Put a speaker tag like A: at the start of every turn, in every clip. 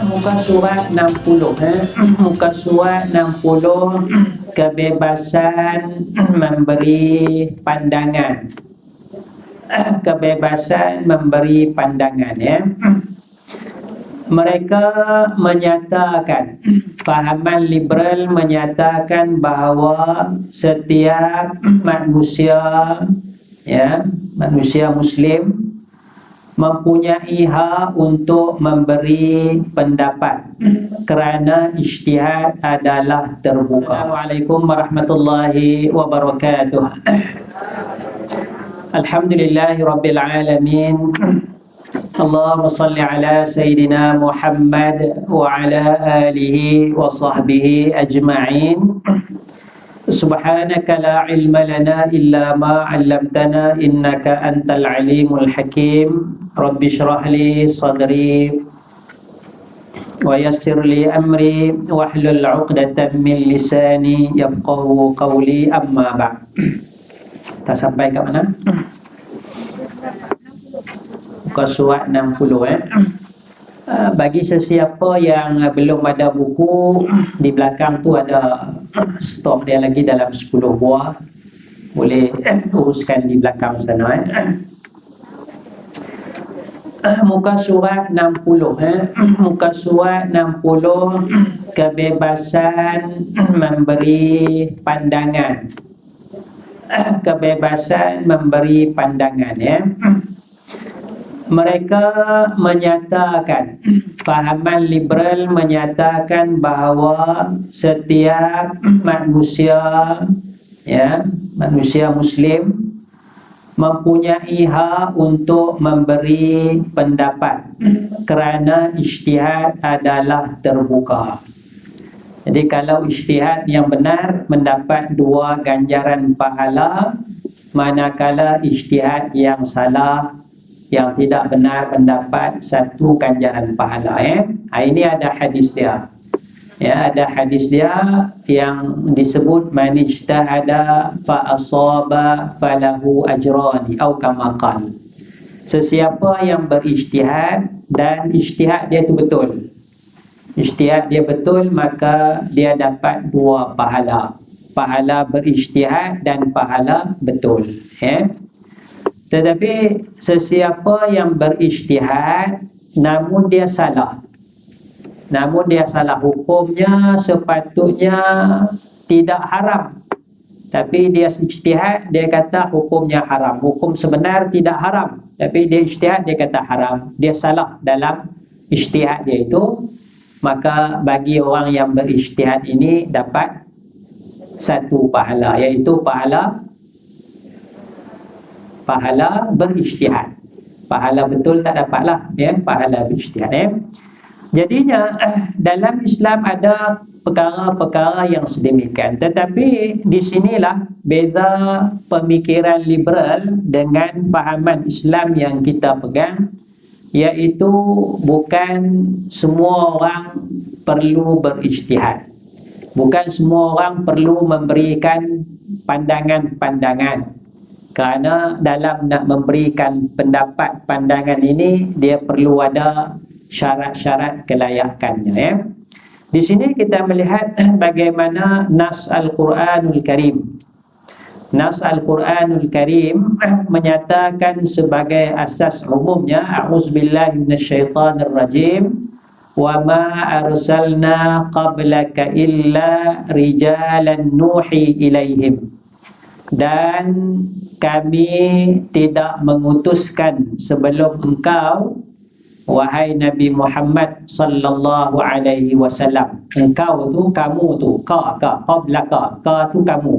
A: Muka surat 60 Muka surat 60 kebebasan memberi pandangan. Kebebasan memberi pandangan Mereka menyatakan, fahaman liberal menyatakan bahawa setiap manusia manusia muslim mempunyai hak untuk memberi pendapat kerana ijtihad adalah terbuka. Assalamualaikum warahmatullahi wabarakatuh. Alhamdulillahi rabbil alamin. Allahumma salli ala Sayyidina Muhammad wa ala alihi wa sahbihi ajma'in. Subhanaka la ilma lana illa ma 'allamtana innaka antal alimul hakim. Rabbi shrah li sadri wa yassir li amri wahlul 'uqdatam min lisani yafqahu qawli, amma ba'd. Kita sampai ke mana? Muka surat 60 bagi sesiapa yang belum ada buku, di belakang tu ada stok dia lagi dalam 10 buah. Boleh uruskan di belakang sana. Muka surat 60 Muka surat 60 kebebasan memberi pandangan. Kebebasan memberi pandangan Mereka menyatakan, fahaman liberal menyatakan bahawa setiap manusia manusia muslim mempunyai hak untuk memberi pendapat kerana ijtihad adalah terbuka. Jadi kalau ijtihad yang benar mendapat 2 ganjaran pahala, manakala ijtihad yang salah, yang tidak benar mendapat 1 ganjaran pahala. Ini ada hadis dia. Ada hadis dia yang disebut man ijtahada fa asaba falahu ajrani atau kama qala. Sesiapa yang berijtihad dan ijtihad dia itu betul. Ijtihad dia betul, maka dia dapat 2 pahala. Pahala berijtihad dan pahala betul. Tetapi sesiapa yang berijtihad namun dia salah, hukumnya sepatutnya tidak haram, tapi dia ijtihad, dia kata hukumnya haram. Hukum sebenar tidak haram, tapi dia ijtihad, dia kata haram. Dia salah dalam ijtihad dia itu. Maka bagi orang yang berijtihad ini dapat 1 pahala, iaitu pahala berijtihad. Pahala betul tak dapatlah, pahala berijtihad. Jadinya dalam Islam ada perkara-perkara yang sedemikian. Tetapi di sinilah beza pemikiran liberal dengan fahaman Islam yang kita pegang, iaitu bukan semua orang perlu berijtihad. Bukan semua orang perlu memberikan pandangan-pandangan. Kerana dalam nak memberikan pendapat pandangan ini, dia perlu ada syarat-syarat kelayakannya. Di sini kita melihat bagaimana nas Al-Quranul Karim. Nas Al-Quranul Karim menyatakan sebagai asas umumnya, a'udzubillahi minasyaitanirrajim, wa ma arsalna qablaka illa rijalan nuhi ilaihim. Dan kami tidak mengutuskan sebelum engkau, wahai Nabi Muhammad sallallahu alaihi wasallam. Engkau tu, kamu tu, qablaka, ka tu kamu.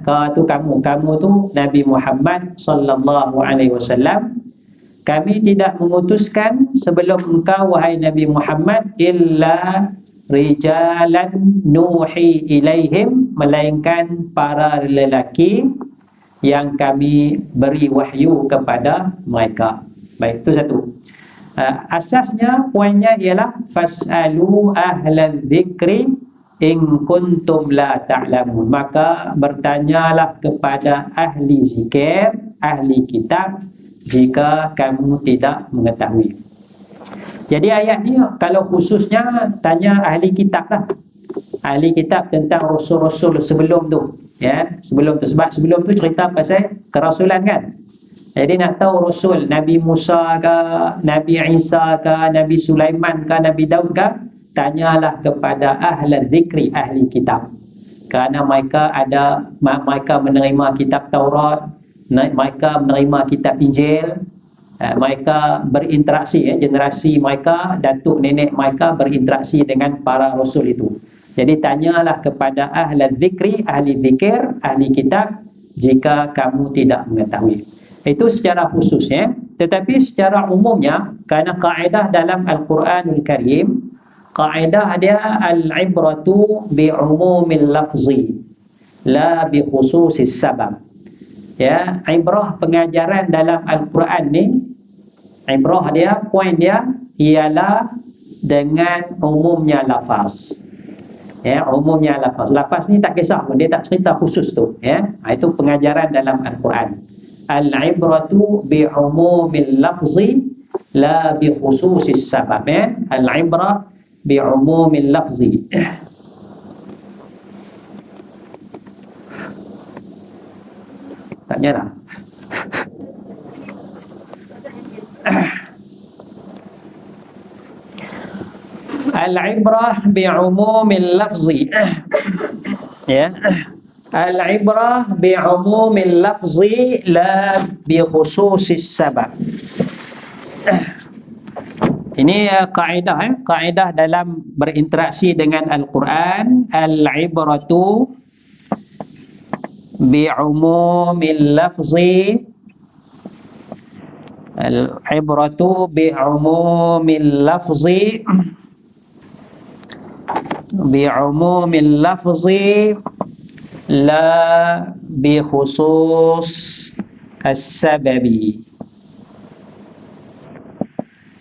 A: Ka tu kamu tu Nabi Muhammad sallallahu alaihi wasallam. Kami tidak mengutuskan sebelum engkau, wahai Nabi Muhammad, illa rijalan nuhi ilaihim, melainkan para lelaki yang kami beri wahyu kepada mereka. Baik, itu satu. Asasnya, poinnya ialah fas'alu ahlal dzikri in kuntum la ta'lamun. Maka bertanyalah kepada ahli zikir, ahli kitab, jika kamu tidak mengetahui. Jadi ayat ni kalau khususnya tanya ahli kitab lah. Ahli kitab tentang rasul-rasul sebelum tu, ya, sebelum tu, sebab sebelum tu cerita pasal kerasulan kan. Jadi nak tahu rasul Nabi Musa ke, Nabi Isa ke, Nabi Sulaiman ke, Nabi Daud ke, tanyalah kepada ahli zikri, ahli kitab. Kerana mereka menerima kitab Taurat, mereka menerima kitab Injil, mereka berinteraksi, generasi mereka, datuk nenek mereka berinteraksi dengan para rasul itu. Jadi tanyalah kepada ahli zikri, ahli zikir, ahli kitab jika kamu tidak mengetahui. Itu secara khususnya. Tetapi secara umumnya, kerana kaedah dalam Al-Quranul Karim, kaedah dia al-ibratu bi'umumil lafzi la bi khususis sabab. Ya, ibrah pengajaran dalam Al-Quran ni, ibrah dia, poin dia ialah dengan umumnya lafaz. Ya, umumnya lafaz. Lafaz ni tak kisah pun, dia tak cerita khusus tu, ya. Itu pengajaran dalam Al-Quran. Al-ibratu bi'umumil lafzi la bi khususis sabab, ya. Al-ibrah bi'umumil lafzi. Tak nyala. Al-ibrah bi'umumil lafzi. Ya. Al-ibrah bi'umumil lafzi la bi khususis sabab. Ini kaedah, kaedah dalam berinteraksi dengan Al-Quran. Al-ibratu bi'umumil lafzi, al-ibratu bi'umumil lafzi, bi'umumil lafzi la bi khusus as-sababi.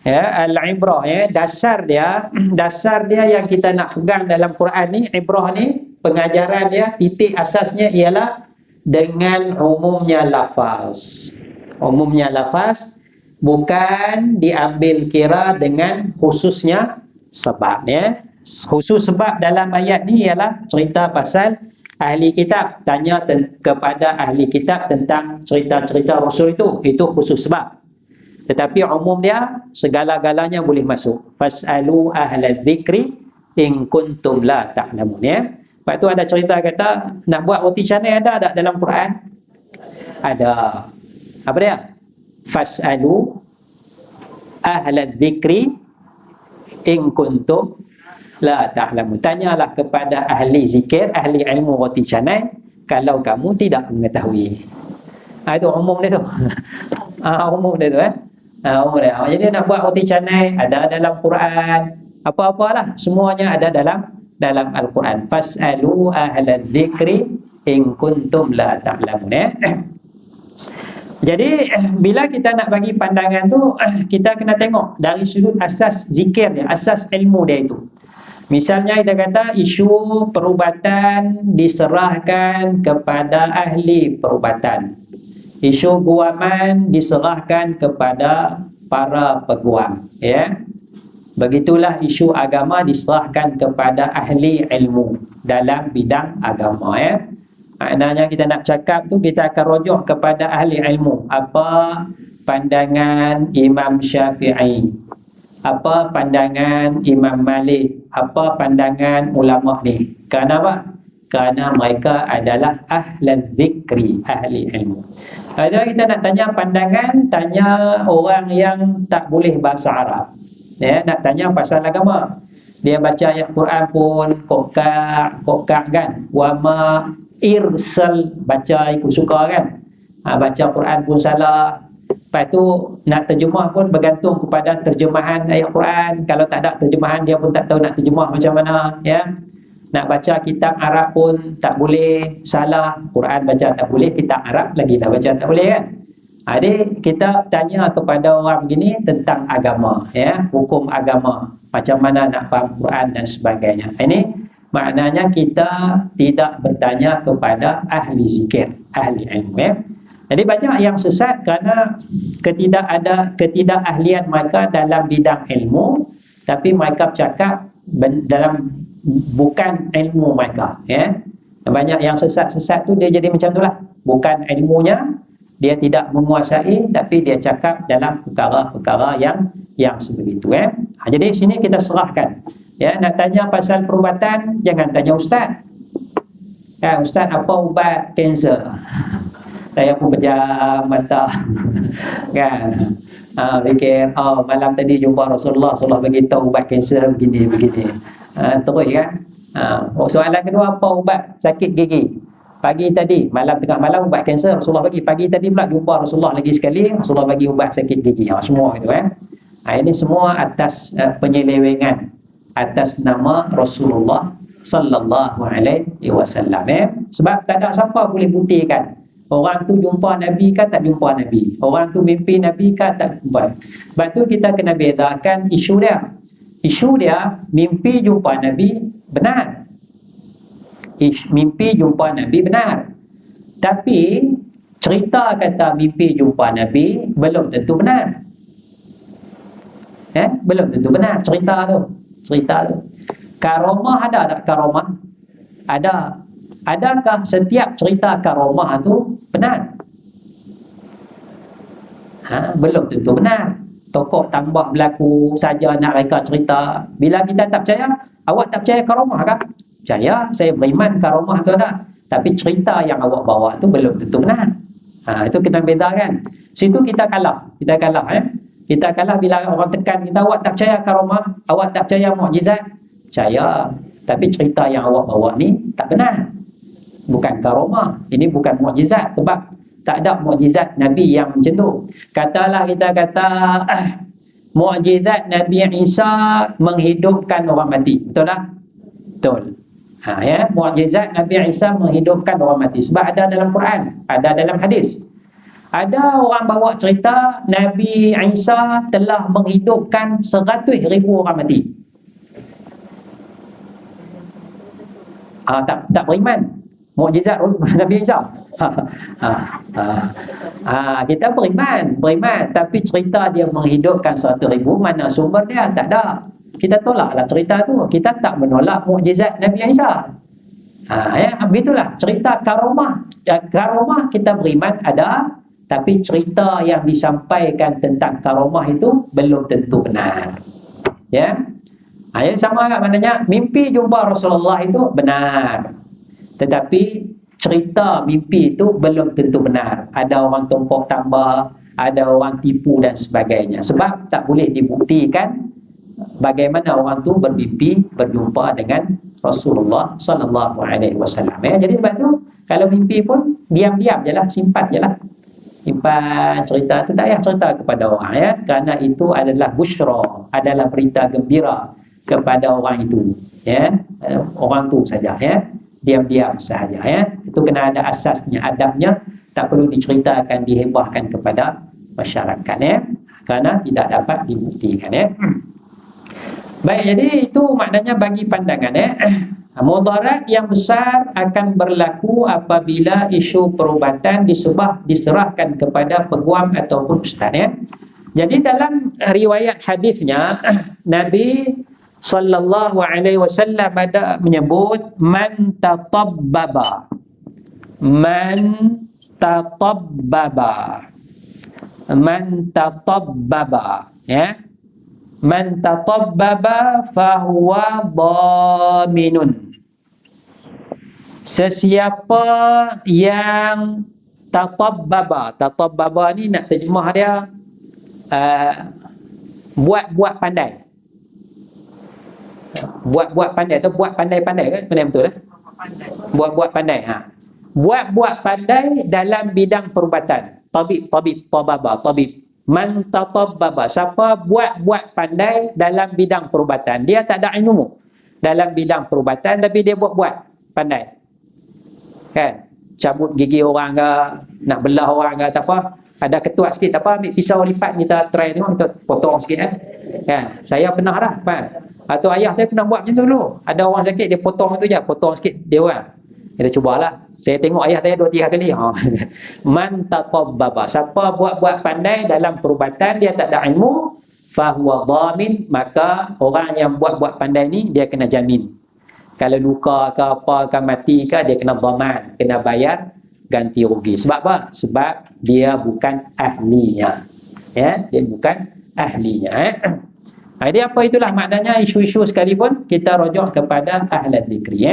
A: Ya, al-ibrah, ya, dasar dia yang kita nak pegang dalam Quran ni, ibrah ni, pengajaran dia, titik asasnya ialah dengan umumnya lafaz. Umumnya lafaz bukan diambil kira dengan khususnya sebab, ya. Khusus sebab dalam ayat ni ialah cerita pasal ahli kitab, tanya kepada ahli kitab tentang cerita-cerita rasul itu khusus sebab. Tetapi umum dia segala-galanya boleh masuk. Fas'alu ahla dzikri in kuntum la ta'lamun, ya. Lepas tu ada cerita kata nak buat roti canai, ada tak dalam Quran? Ada. Apa dia? Fas'alu ahla dzikri in kuntum la ta'lamun. Tanyalah kepada ahli zikir, ahli ilmu roti canai kalau kamu tidak mengetahui. Itu umum dia tu. Umum dia tu, umum dia. Jadi nak buat roti canai ada dalam Quran, apa-apalah semuanya ada dalam Al-Quran. Fas'alu ahla dzikri in kuntum la ta'lamun, ya. Jadi bila kita nak bagi pandangan tu, kita kena tengok dari sudut asas zikir dia, asas ilmu dia itu. Misalnya kita kata isu perubatan diserahkan kepada ahli perubatan. Isu guaman diserahkan kepada para peguam, ya. Begitulah isu agama diserahkan kepada ahli ilmu dalam bidang agama, ya. Maknanya kita nak cakap tu, kita akan rujuk kepada ahli ilmu. Apa pandangan Imam Syafi'i? Apa pandangan Imam Malik? Apa pandangan ulama ni? Kerana apa? Kerana mereka adalah ahli zikri, ahli ilmu. Kalau kita nak tanya pandangan, tanya orang yang tak boleh bahasa Arab, ya, nak tanya pasal agama. Dia baca ayat Quran pun kokak kan, wama irsal, baca ikut suka kan, baca Quran pun salah. Lepas tu nak terjemah pun bergantung kepada terjemahan ayat Quran. Kalau tak ada terjemahan, dia pun tak tahu nak terjemah macam mana, ya. Nak baca kitab Arab pun tak boleh, salah. Quran baca tak boleh, kitab Arab lagi nak baca tak boleh, kan. Jadi kita tanya kepada orang begini tentang agama, ya, hukum agama, macam mana nak faham Quran dan sebagainya. Ini maknanya kita tidak bertanya kepada ahli zikir, ahli ilmu, ya. Jadi banyak yang sesat kerana ketidakahlian mereka dalam bidang ilmu, tapi mereka bercakap dalam bukan ilmu mereka, ya. Banyak yang sesat tu dia jadi macam itulah, bukan ilmunya, dia tidak menguasai, tapi dia cakap dalam perkara-perkara yang sebegitu, ya. Jadi sini kita serahkan, ya. Nak tanya pasal perubatan, jangan tanya ustaz. Ustaz, apa ubat kanser? Saya pun pejam mata. Kan? Fikir, malam tadi jumpa Rasulullah bagi tahu ubat kanser begini. Terus kan? Soalan kedua, apa ubat sakit gigi? Pagi tadi, tengah malam ubat kanser Rasulullah bagi. Pagi tadi pula jumpa Rasulullah lagi sekali, Rasulullah bagi ubat sakit gigi. Semua itu, kan? Ini semua atas penyelewengan atas nama Rasulullah sallallahu alaihi wasallam, sebab tak ada siapa boleh buktikan orang tu jumpa Nabi ke tak jumpa Nabi, orang tu mimpi Nabi ke tak jumpa. Sebab tu kita kena bedakan isu dia mimpi jumpa Nabi benar, mimpi jumpa Nabi benar, tapi cerita kata mimpi jumpa Nabi belum tentu benar, belum tentu benar cerita tu. Karomah ada tak karomah? Ada. Adakah setiap cerita karomah tu benar? Belum tentu benar. Tokoh tambah berlaku saja nak reka cerita. Bila kita tak percaya, awak tak percaya karomah ke? Percaya, saya beriman karomah tu ada. Tapi cerita yang awak bawa tu belum tentu benar. Itu kita bedakan. Situ kita kalah. Kita kalah bila orang tekan kita, awak tak percaya karomah, awak tak percaya mukjizat. Percaya, tapi cerita yang awak bawa ni tak benar, bukan karomah, ini bukan mukjizat, sebab tak ada mukjizat Nabi yang macam tu. Katalah kita kata mukjizat Nabi Isa menghidupkan orang mati, betul tak? Betul. Mukjizat Nabi Isa menghidupkan orang mati, sebab ada dalam Quran, ada dalam hadis. Ada orang bawa cerita Nabi Isa telah menghidupkan 100,000 orang mati. Tak beriman mukjizat Nabi Isa. Kita beriman, tapi cerita dia menghidupkan 100,000, mana sumber dia? Tak ada. Kita tolaklah cerita tu. Kita tak menolak mukjizat Nabi Isa. Begitulah cerita karomah. Karomah kita beriman ada, tapi cerita yang disampaikan tentang karomah itu belum tentu benar. Ya. Yang sama kan, maknanya mimpi jumpa Rasulullah itu benar, tetapi cerita mimpi itu belum tentu benar. Ada orang tumpuk tambah, ada orang tipu dan sebagainya. Sebab tak boleh dibuktikan bagaimana orang tu bermimpi berjumpa dengan Rasulullah sallallahu alaihi wasallam. Jadi sebab tu kalau mimpi pun diam-diam jelah, simpan jelah. Simpan cerita tu, tak payah cerita kepada orang, kerana itu adalah busyra, adalah berita gembira kepada orang itu, orang tu saja, diam-diam saja, itu kena ada asasnya, adabnya, tak perlu diceritakan, dihebahkan kepada masyarakat, kerana tidak dapat dibuktikan. Baik, jadi itu maknanya bagi pandangan, mudarat yang besar akan berlaku apabila isu perubatan diserahkan kepada peguam ataupun ustaz. Jadi dalam riwayat hadisnya, Nabi sallallahu alaihi wasallam ada menyebut man tatabbaba, man tatabbaba, man tatabbaba fahuwa dhaminun. Sesiapa yang tatabbaba ni nak terjemah dia buat pandai. Buat pandai atau buat pandai-pandai kan? Pandai betul Buat pandai. Buat pandai dalam bidang perubatan. Tabib. Man tatabbaba. Siapa buat pandai dalam bidang perubatan. Dia tak ada ilmu dalam bidang perubatan, tapi dia buat pandai. Kan? Cabut gigi orang ke, nak belah orang ke, tak apa. Ada ketuat sikit, tak apa, ambil pisau lipat, kita try tengok, kita potong sikit kan. Saya pernah dah, atau ayah saya pernah buat macam tu dulu. Ada orang sakit, dia potong itu je, potong sikit dia orang. Kita cubalah. Saya tengok ayah saya 2-3 kali. Man taqabbaba. Siapa buat pandai dalam perubatan, dia tak ada ilmu, fahuwa dhamin, maka orang yang buat pandai ni dia kena jamin. Kalau luka ke apa ke mati ke, dia kena dhaman, kena bayar ganti rugi. Sebab apa? Sebab dia bukan ahlinya. Ya, dia bukan ahlinya. Jadi apa itulah maknanya isu-isu sekalipun kita rujuk kepada ahlan zikri.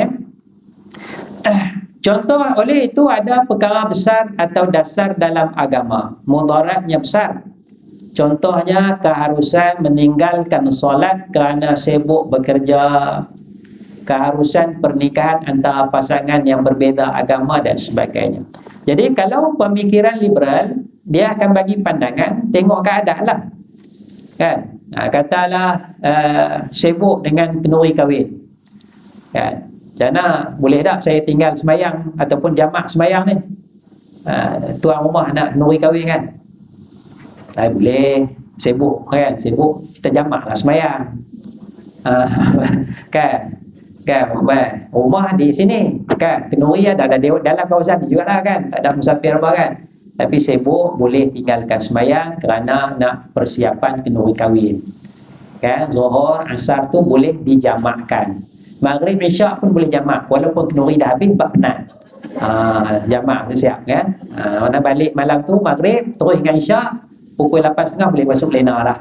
A: Contoh oleh itu ada perkara besar atau dasar dalam agama, mudaratnya besar. Contohnya keharusan meninggalkan solat kerana sibuk bekerja, keharusan pernikahan antara pasangan yang berbeza agama dan sebagainya. Jadi kalau pemikiran liberal, dia akan bagi pandangan tengok keadaan lah, kan? Katalah sibuk dengan kenduri kahwin, kan? Jana boleh tak saya tinggal semayang ataupun jamak semayang ni? Tuan rumah nak kenduri kahwin kan? Boleh, sibuk kan? Sibuk, kita jamak lah semayang. Kan? Rumah di sini kan, kenduri ada dalam kawasan ni jugalah kan, tak ada musafir apa kan, tapi sibuk boleh tinggalkan semayang kerana nak persiapan kenduri kahwin kan. Zuhur, asar tu boleh dijamakkan, maghrib, isyak pun boleh jamak walaupun kenduri dah habis bab penat. Jamak tu siap kan. Mana balik malam tu maghrib terus dengan isyak, pukul 8.30 boleh masuk lena lah.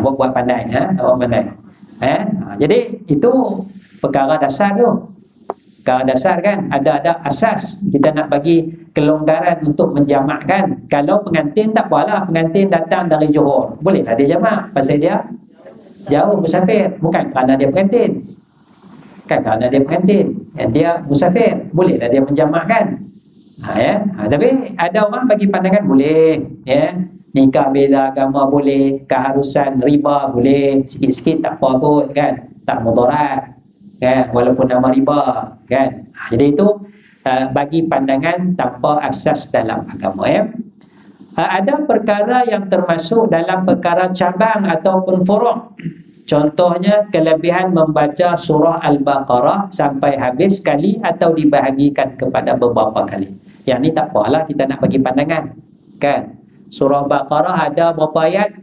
A: Buat pandai, awak pandai. Jadi itu perkara dasar tu. Perkara dasar kan, ada asas kita nak bagi kelonggaran untuk menjamakkan. Kalau pengantin tak apalah, pengantin datang dari Johor, bolehlah dia jamak pasal dia jauh musafir, bukan kerana dia pengantin. Kan kerana dia pengantin, dia musafir, bolehlah dia menjamakkan. Tapi ada orang bagi pandangan boleh, ya. Nikah beza agama boleh, keharusan riba boleh, sikit-sikit tak apa kot kan, tak mudarat kan, walaupun nama riba kan. Jadi itu bagi pandangan tanpa asas dalam agama, ya. Ada perkara yang termasuk dalam perkara cabang ataupun furu'. Contohnya kelebihan membaca surah Al-Baqarah sampai habis sekali atau dibahagikan kepada beberapa kali. Yang ni tak apalah kita nak bagi pandangan kan. Surah Baqarah ada berapa ayat?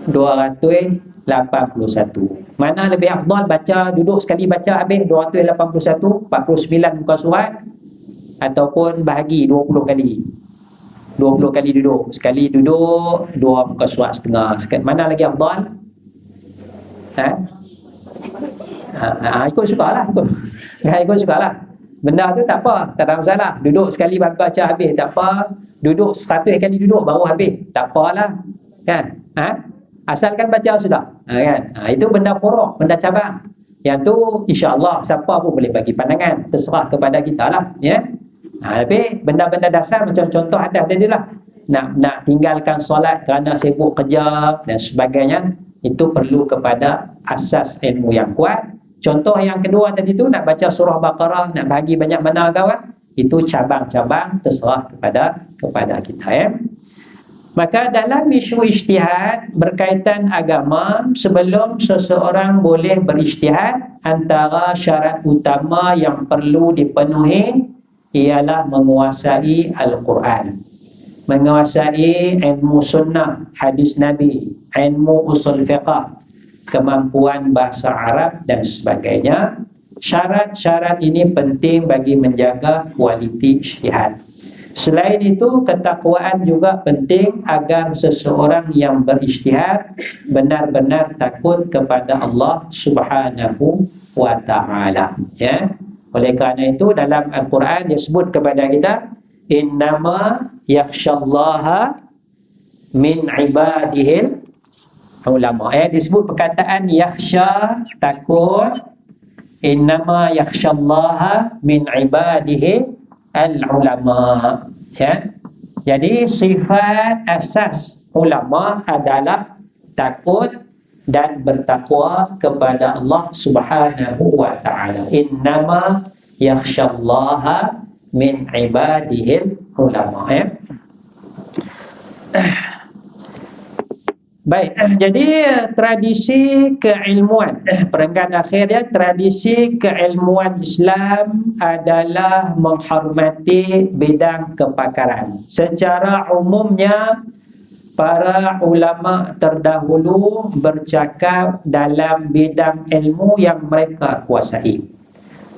A: 281. Mana lebih afdal baca, duduk sekali baca habis 281, 49 muka surat, ataupun bahagi 20 kali? 20 kali duduk. Sekali duduk 2 muka surat setengah. Mana lagi afdal? Ikut sukalah. Ikut sukalah. Benda tu tak apa, tak ada masalah. Duduk sekali baca habis tak apa. Duduk 100 kali duduk baru habis, tak apalah kan. Asalkan baca sudah, kan. Itu benda furu', benda cabang. Yang tu insya-Allah siapa pun boleh bagi pandangan, terserah kepada kita lah, ya. Tapi benda-benda dasar macam contoh atas tadi lah, nak tinggalkan solat kerana sibuk kerja dan sebagainya, itu perlu kepada asas ilmu yang kuat. Contoh yang kedua tadi tu, nak baca surah Baqarah, nak bagi banyak mana kawan, itu cabang-cabang, terserah kepada kita, ya. Maka dalam isu ijtihad berkaitan agama, sebelum seseorang boleh berijtihad, antara syarat utama yang perlu dipenuhi ialah menguasai Al-Quran, menguasai ilmu sunnah, hadis Nabi, ilmu usul fiqh, kemampuan bahasa Arab dan sebagainya. Syarat-syarat ini penting bagi menjaga kualiti ijtihad. Selain itu, ketakwaan juga penting agar seseorang yang berijtihad benar-benar takut kepada Allah Subhanahu wa ta'ala, ya. Oleh kerana itu dalam Al-Quran dia sebut kepada kita, innama yakhshallaha min ibadihil ulama. Disebut perkataan yakhsha, takut. Innama yakhshallaha min ibadihi al-ulama, ya. Jadi sifat asas ulama adalah takut dan bertakwa kepada Allah Subhanahu wa ta'ala. Innama yakhshallaha min ibadihi ulama, ya. Baik, jadi tradisi keilmuan perenggan akhir dia, tradisi keilmuan Islam adalah menghormati bidang kepakaran. Secara umumnya para ulama terdahulu bercakap dalam bidang ilmu yang mereka kuasai.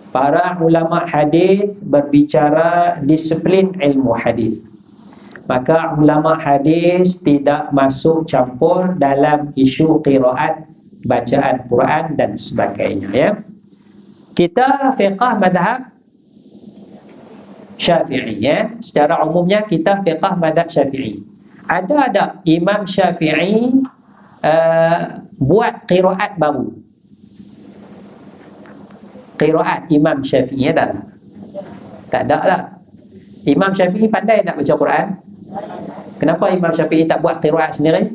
A: Para ulama hadis berbicara disiplin ilmu hadis. Maka ulama hadis tidak masuk campur dalam isu qiraat, bacaan Quran dan sebagainya, ya. Kita fiqh madhab Syafi'i, ya. Secara umumnya kita fiqh madhab Syafi'i. Ada Imam Syafi'i buat qiraat baru. Qiraat Imam Syafi'i ada? Tak ada lah. Imam Syafi'i pandai tak baca Quran? Kenapa Imam Syafi'i tak buat qiraat sendiri?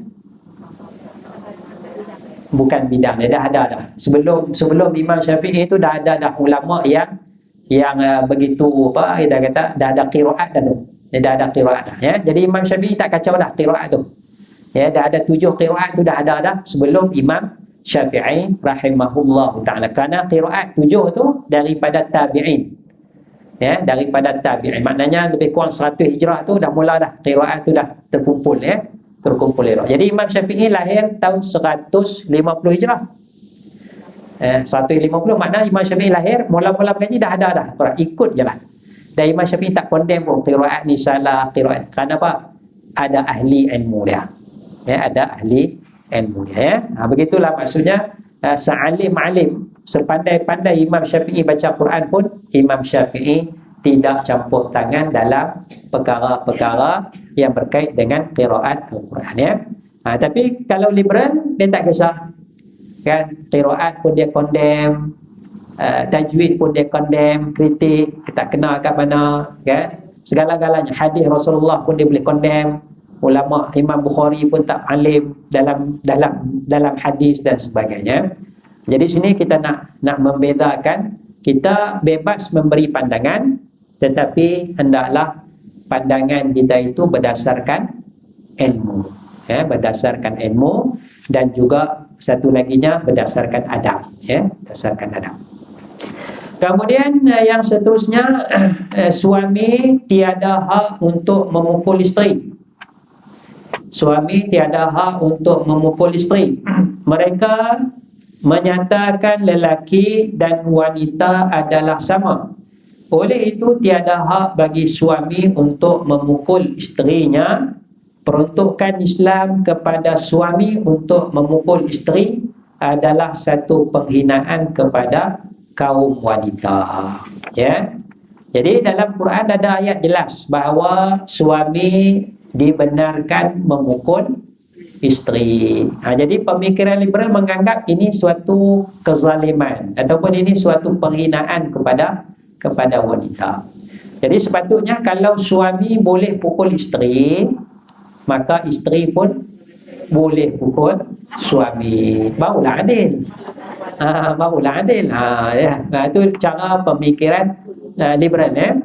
A: Bukan bidang dia, dah ada dah. Sebelum Imam Syafi'i itu dah ada ulama yang begitu apa, kita kata dah ada qiraat dah tu. Dia dah ada qiraat dah, ya. Jadi Imam Syafi'i tak kacau dah qiraat tu. Ya, dah ada 7 qiraat tu dah ada dah sebelum Imam Syafi'i rahimahullah taala. Kerana qiraat 7 tu daripada tabi'in. Ya, daripada tabi'in. Maknanya lebih kurang 100 hijrah tu dah mula dah qiraat tu dah terkumpul, ya. Terkumpul qiraat. Jadi Imam Syafi'i lahir tahun 150 hijrah. 150 makna Imam Syafi'i lahir mula-mula mengaji dah ada dah. Qiraat ikut je lah. Dan Imam Syafi'i tak condemn pun qiraat ni salah, qiraat. Kerana apa? Ada ahli ilmu dia. Ya, ada ahli ilmu dia, ya. Begitulah maksudnya sealim alim, sepandai-pandai Imam Syafi'i baca Quran pun Imam Syafi'i tidak campur tangan dalam perkara-perkara yang berkait dengan qiraat Al-Quran, ya. Tapi kalau liberal dia tak kisah, kan? Qiraat pun dia condemn, tajwid pun dia condemn, kritik, kita kena kat mana, kan? Segala-galanya, hadis Rasulullah pun dia boleh condemn. Ulama Imam Bukhari pun tak alim dalam hadis dan sebagainya. Jadi sini kita nak membedakan, kita bebas memberi pandangan, tetapi hendaklah pandangan kita itu berdasarkan ilmu, ya, berdasarkan ilmu, dan juga satu laginya berdasarkan adab, ya, berdasarkan adab. Kemudian yang seterusnya, suami tiada hak untuk memukul isteri. Suami tiada hak untuk memukul isteri. Mereka menyatakan lelaki dan wanita adalah sama. Oleh itu tiada hak bagi suami untuk memukul isterinya. Peruntukan Islam kepada suami untuk memukul isteri adalah satu penghinaan kepada kaum wanita, ya. Jadi dalam Quran ada ayat jelas bahawa suami dibenarkan memukul isteri. Jadi pemikiran liberal menganggap ini suatu kezaliman ataupun ini suatu penghinaan kepada wanita. Jadi sepatutnya kalau suami boleh pukul isteri, maka isteri pun boleh pukul suami. Barulah adil. Barulah adil. Ya. Itu cara pemikiran liberal, ya.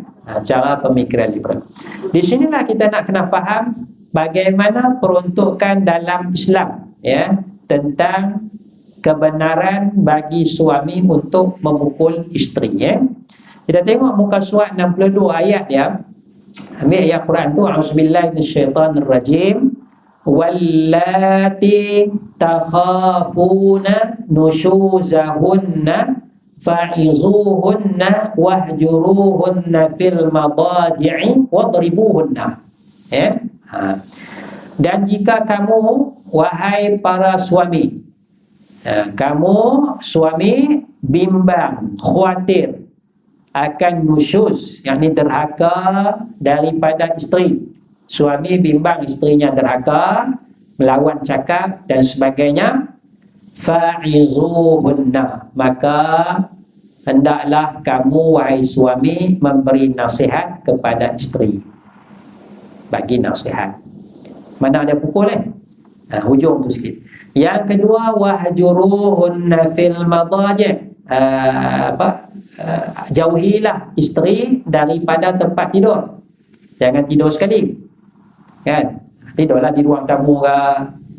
A: Cara pemikiran liberal. Di sinilah kita nak kena faham bagaimana peruntukan dalam Islam, ya, tentang kebenaran bagi suami untuk memukul isterinya. Kita tengok muka surat 62 ayat, ya. Ambil ayat Quran tu, a'udzubillahi minasyaitanirrajim. Wallati takhafuna nushuzahunna fa'izuhunna wahjuruhunna fil madaji'i wadribuhunna, ya. Dan jika kamu, wahai para suami, kamu suami bimbang, khawatir akan nusyuz, yakni derhaka daripada isteri. Suami bimbang isterinya derhaka, melawan cakap dan sebagainya, fa'izuhunna, maka hendaklah kamu wahai suami memberi nasihat kepada isteri. Bagi nasihat. Mana ada pukul, hujung tu sikit. Yang kedua, wahjuruhunna fil madaji', jauhilah isteri daripada tempat tidur. Jangan tidur sekali, kan? Tidurlah di ruang tamu ke,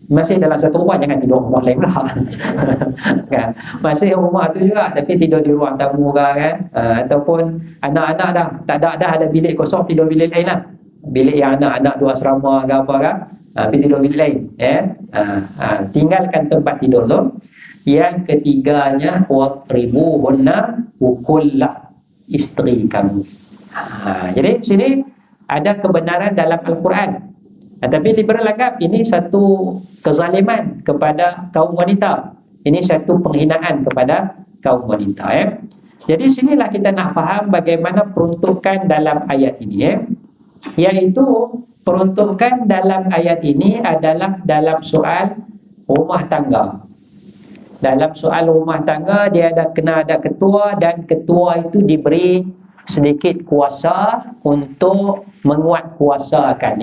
A: Masih dalam satu rumah, jangan tidur rumah lain pula. Kan? Masih rumah tu juga, tapi tidur di ruang tamu kan. Ataupun anak-anak dah ada bilik kosong, tidur bilik lain lah. Bilik yang anak-anak dua asrama ke apa kan, tapi tidur bilik lain. Tinggalkan tempat tidur tu. Yang ketiganya, wadribuhunna, pukullah isteri kamu. Jadi sini ada kebenaran dalam Al-Quran. Tapi liberal anggap ini satu kezaliman kepada kaum wanita. Ini satu penghinaan kepada kaum wanita. Jadi sinilah kita nak faham bagaimana peruntukan dalam ayat ini. Iaitu peruntukan dalam ayat ini adalah dalam soal rumah tangga. Dalam soal rumah tangga, dia kena ada ketua, dan ketua itu diberi sedikit kuasa untuk menguatkuasakan,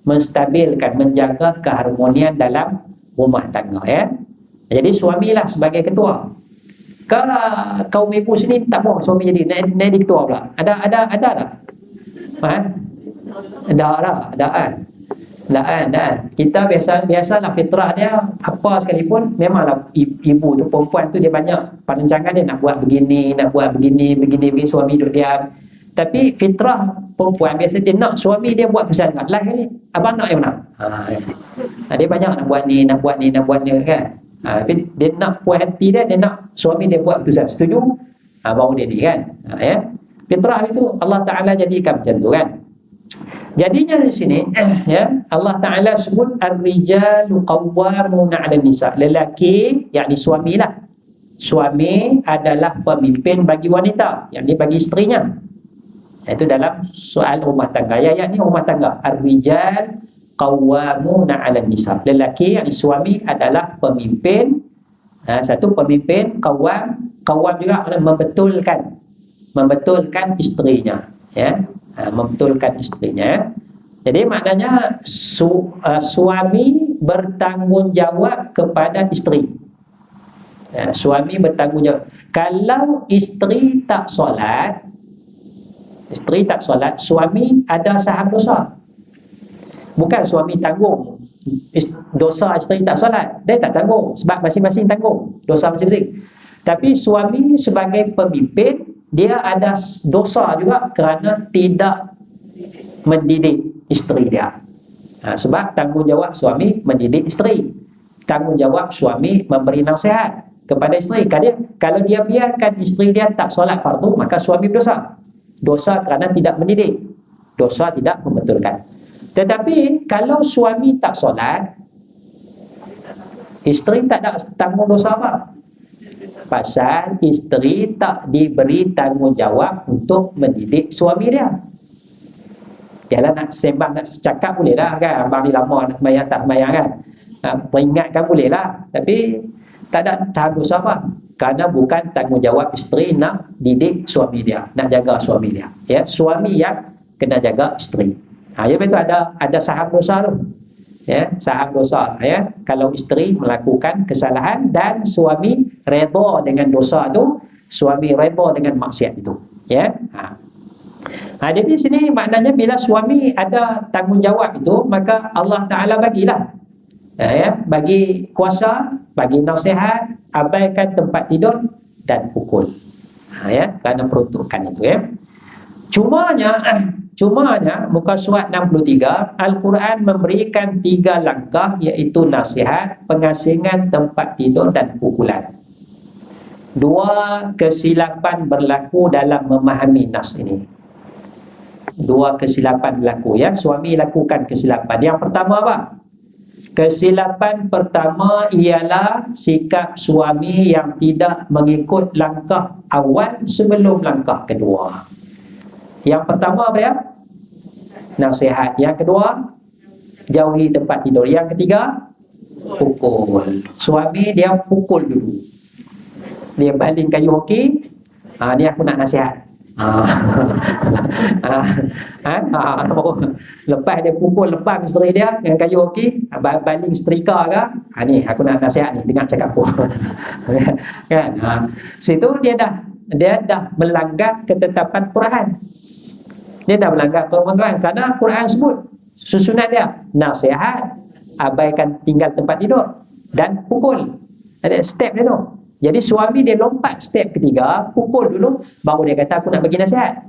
A: menstabilkan, menjaga keharmonian dalam rumah tangga. Jadi suamilah sebagai ketua. Kalau kaum ibu sini tak mau suami jadi naik ketua pula. Ada tak? Ada. Kita biasalah fitrah dia apa sekalipun, memanglah ibu tu, perempuan tu dia banyak perancangan, dia nak buat begini, suami duduk diam. Tapi fitrah perempuan biasa dia nak suami dia buat keputusan. Lah kali abang nak yang mana? Dia banyak nak buat ni kan. Tapi dia nak puas hati dia nak suami dia buat keputusan. Setuju? Baru dia ni kan. Fitrah itu Allah Taala jadikan macam tu kan. Jadinya di sini Allah Taala sebut ar-rijalu qawwamuna 'alan nisa. Lelaki, yakni suamilah. Suami adalah pemimpin bagi wanita, yakni bagi isterinya. Itu dalam soal rumah tangga. Ayat ni rumah tangga. Ar-rijal qawwamuna 'alan nisa. Lelaki, yakni suami adalah pemimpin. Satu pemimpin, qawwam juga membetulkan isterinya. Membetulkan isterinya. Jadi maknanya suami bertanggungjawab kepada isteri. Suami bertanggungjawab. Kalau isteri tak solat, suami ada saham dosa. Bukan suami tanggung dosa isteri tak solat, dia tak tanggung, sebab masing-masing tanggung dosa masing-masing. Tapi suami sebagai pemimpin, dia ada dosa juga kerana tidak mendidik isteri dia. Sebab tanggungjawab suami mendidik isteri, tanggungjawab suami memberi nasihat kepada isteri. Kalau dia biarkan isteri dia tak solat fardu, maka suami berdosa. Dosa kerana tidak mendidik, dosa tidak membetulkan. Tetapi kalau suami tak solat, isteri tak ada tanggung dosa apa? Pasal isteri tak diberi tanggungjawab untuk mendidik suami dia. Dialah nak sembang, nak cakap boleh lah kan, abang ni lama nak sembahyang tak sembahyang kan, peringatkan boleh lah, tapi tak ada tanggung dosa apa? Kerana bukan tanggungjawab isteri nak didik suami dia, nak jaga suami dia. Suami yang kena jaga isteri. Itu ada saham dosa tu. Saham dosa. Kalau isteri melakukan kesalahan dan suami redha dengan dosa tu, suami redha dengan maksiat itu. Jadi sini maknanya bila suami ada tanggungjawab itu, maka Allah Ta'ala bagilah. Bagi kuasa, bagi nasihat, abaikan tempat tidur dan pukul. Kerana peruntukan itu. Cumanya muka surat 63, Al-Quran memberikan 3 langkah, iaitu nasihat, pengasingan tempat tidur dan pukulan. 2 kesilapan berlaku dalam memahami nas ini. 2 kesilapan berlaku. Suami lakukan kesilapan. Yang pertama apa? Kesilapan pertama ialah sikap suami yang tidak mengikut langkah awal sebelum langkah kedua. Yang pertama apa ya? Nasihat. Yang kedua, jauhi tempat tidur. Yang ketiga, pukul. Suami dia pukul dulu. Dia baling kayu hoki. Ni aku nak nasihat. Lepas dia pukul lepas isteri dia dengan kayu hoki, baling setrika ke, ni aku nak nasihat ni, dengar cakap aku. Kan? Situ dia dah melanggar ketetapan Quran. Dia dah melanggar Quran kerana Quran sebut susunan dia nasihat, abaikan tinggal tempat tidur dan pukul. Ada step dia tu. Jadi suami dia lompat step ketiga, pukul dulu, baru dia kata aku nak bagi nasihat.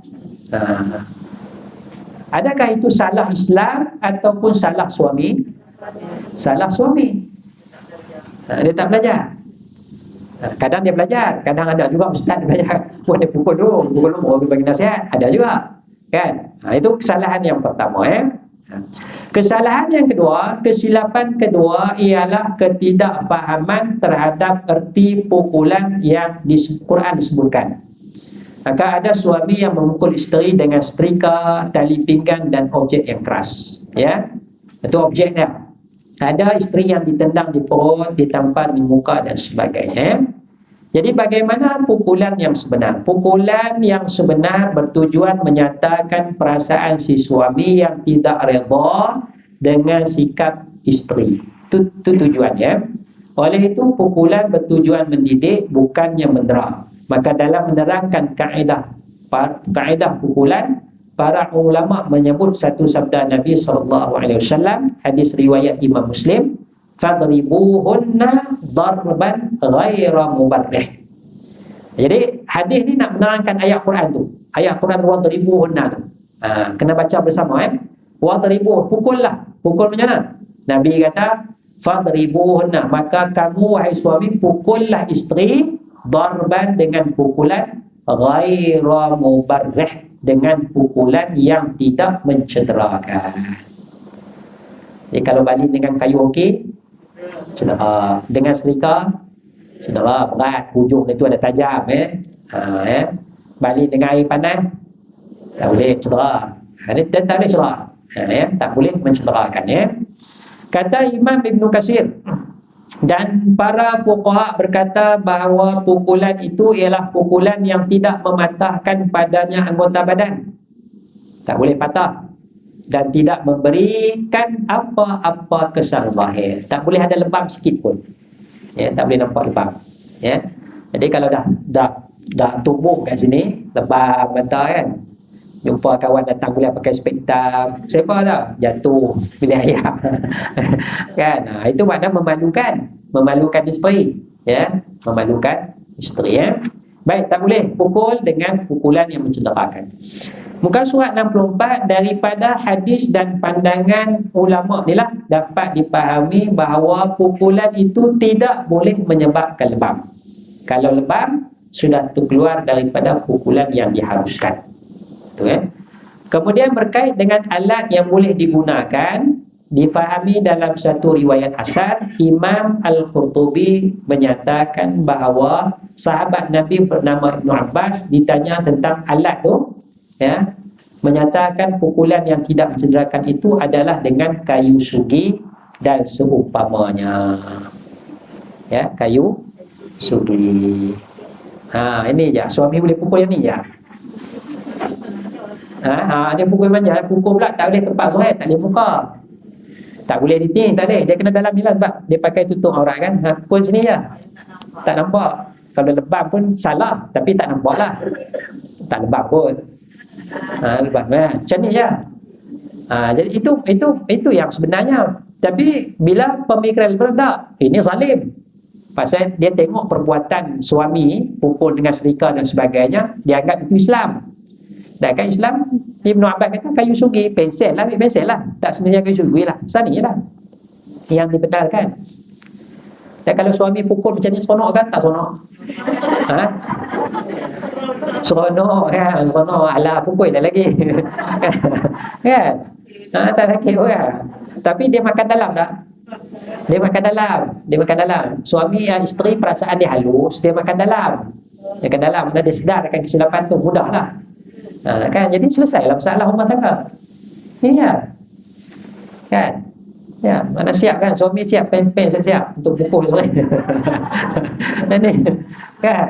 A: Adakah itu salah Islam ataupun salah suami? Salah suami. Dia tak belajar. Kadang dia belajar, kadang ada juga ustaz belajar. Dia pukul dulu baru bagi nasihat. Ada juga. Kan? Itu kesalahan yang pertama. Kesalahan yang kedua, kesilapan kedua ialah ketidakfahaman terhadap erti pukulan yang di Quran disebutkan. Maka ada suami yang memukul isteri dengan setrika, tali pinggang dan objek yang keras. Ya, itu objeknya. Ada isteri yang ditendang di perut, ditampar di muka dan sebagainya. Jadi bagaimana pukulan yang sebenar? Pukulan yang sebenar bertujuan menyatakan perasaan si suami yang tidak redha dengan sikap isteri. Itu tujuannya. Oleh itu pukulan bertujuan mendidik, bukannya mendera. Maka dalam menerangkan kaedah pukulan, para ulama menyebut satu sabda Nabi SAW, hadis riwayat Imam Muslim, fadribuhunna darban ghaira mubarrih. Jadi hadis ni nak menerangkan ayat Quran tu. Ayat Quran wadribuhunna tu. Kena baca bersama Wadribuh, pukullah. Pukul macam mana? Nabi kata fadribuhunna, maka kamu wahai suami pukullah isteri darban dengan pukulan ghaira mubarrih, dengan pukulan yang tidak mencederakan. Jadi kalau balik dengan kayu okey, cedera. Dengan selika, cedera berat, hujung itu ada tajam. Balik dengan air panas, tak boleh cedera. Dan tak boleh cedera. Tak boleh mencederakan. Kata Imam Ibn Katsir dan para fuqaha berkata bahawa pukulan itu ialah pukulan yang tidak mematahkan padanya anggota badan, tak boleh patah, dan tidak memberikan apa-apa kesan zahir. Tak boleh ada lebam sikit pun. Tak boleh nampak lebam. Jadi kalau dah tumbuk kat sini, lebam mata kan, jumpa kawan datang boleh pakai spektam, siapa dah jatuh pilih ayam. Kan? Itu makna memalukan isteri. Memalukan isteri. Baik, tak boleh pukul dengan pukulan yang mencederakan. Muka surat 64, daripada hadis dan pandangan ulama inilah dapat dipahami bahawa pukulan itu tidak boleh menyebabkan lebam. Kalau lebam, sudah terkeluar daripada pukulan yang diharuskan. Kemudian berkait dengan alat yang boleh digunakan, difahami dalam satu riwayat asar, Imam Al-Qurtubi menyatakan bahawa sahabat Nabi bernama Ibn Abbas ditanya tentang alat tu, menyatakan pukulan yang tidak mencederakan itu adalah dengan kayu sugi dan seumpamanya. Kayu sugi. Ini je, suami boleh pukul yang ni je. Dia pukul manja, pukul pula tak boleh tempat zuhair, tak boleh muka, tak boleh di sini, tak boleh, dia kena dalam ni lah, sebab dia pakai tutup aurat kan. Pukul sini je, tak nampak. Kalau lebam pun salah, tapi tak nampak lah, tak lebam pun. Lebam macam ni je. Jadi itu yang sebenarnya. Tapi bila pemikiran berdak, ini zalim, pasal dia tengok perbuatan suami pukul dengan setrika dan sebagainya, dia anggap itu Islam. Dan kan Islam, Ibn Abbas kata kayu sugi, pensel lah, ambil pensel lah, tak sebenarnya kayu sugi lah, sani lah yang dibenarkan. Dan kalau suami pukul macam ni, seronok kan? Tak seronok? Seronok kan? Seronok, alah pukul dah lagi. Kan? Tak sakit orang. Tapi dia makan dalam tak? Dia makan dalam. Suami yang isteri perasaan dia halus, dia makan dalam. Dia sedar akan kesilapan tu, mudah lah. Kan, jadi selesailah masalah rumah tangga. Kan? Mana siap kan, suami siap, pen siap untuk pukul isteri. Kan?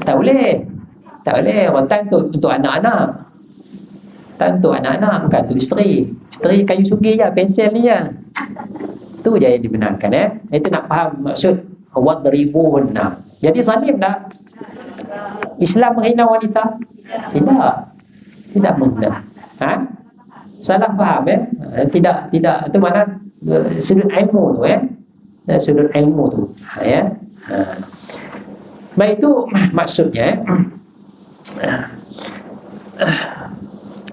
A: Tak boleh. Rotan untuk anak-anak. Untuk anak-anak, bukan untuk isteri. Isteri kayu sugi je, pensel ni je. Tu je yang dibenarkan. Itu nak faham maksud wadribuhunna. Jadi zalim tak? Islam menghina wanita? Tidak menghina. Salah faham tidak itu mana sudut ilmu tu sudut ilmu tu baik itu maksudnya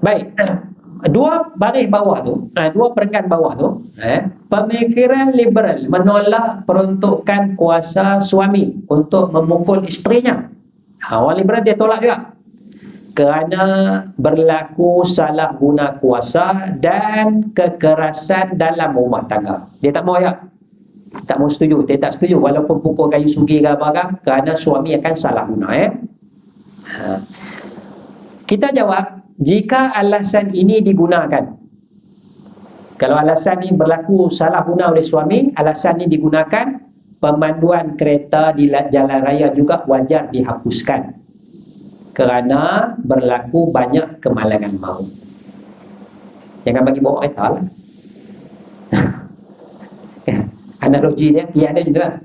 A: baik. Dua baris bawah tu, dua peringkat bawah tu, pemikiran liberal menolak peruntukan kuasa suami untuk memukul isterinya. Orang liberal dia tolak juga kerana berlaku salah guna kuasa dan kekerasan dalam rumah tangga. Dia tak mau tak mau setuju, dia tak setuju walaupun pukul kayu sugi ke apa kerana suami akan salah guna Kita jawab, jika alasan ini digunakan, kalau alasan ini berlaku salah guna oleh suami, alasan ini digunakan, pemanduan kereta di jalan raya juga wajar dihapuskan kerana berlaku banyak kemalangan maut. Jangan bagi bawa kereta lah. Analogi dia ada juga.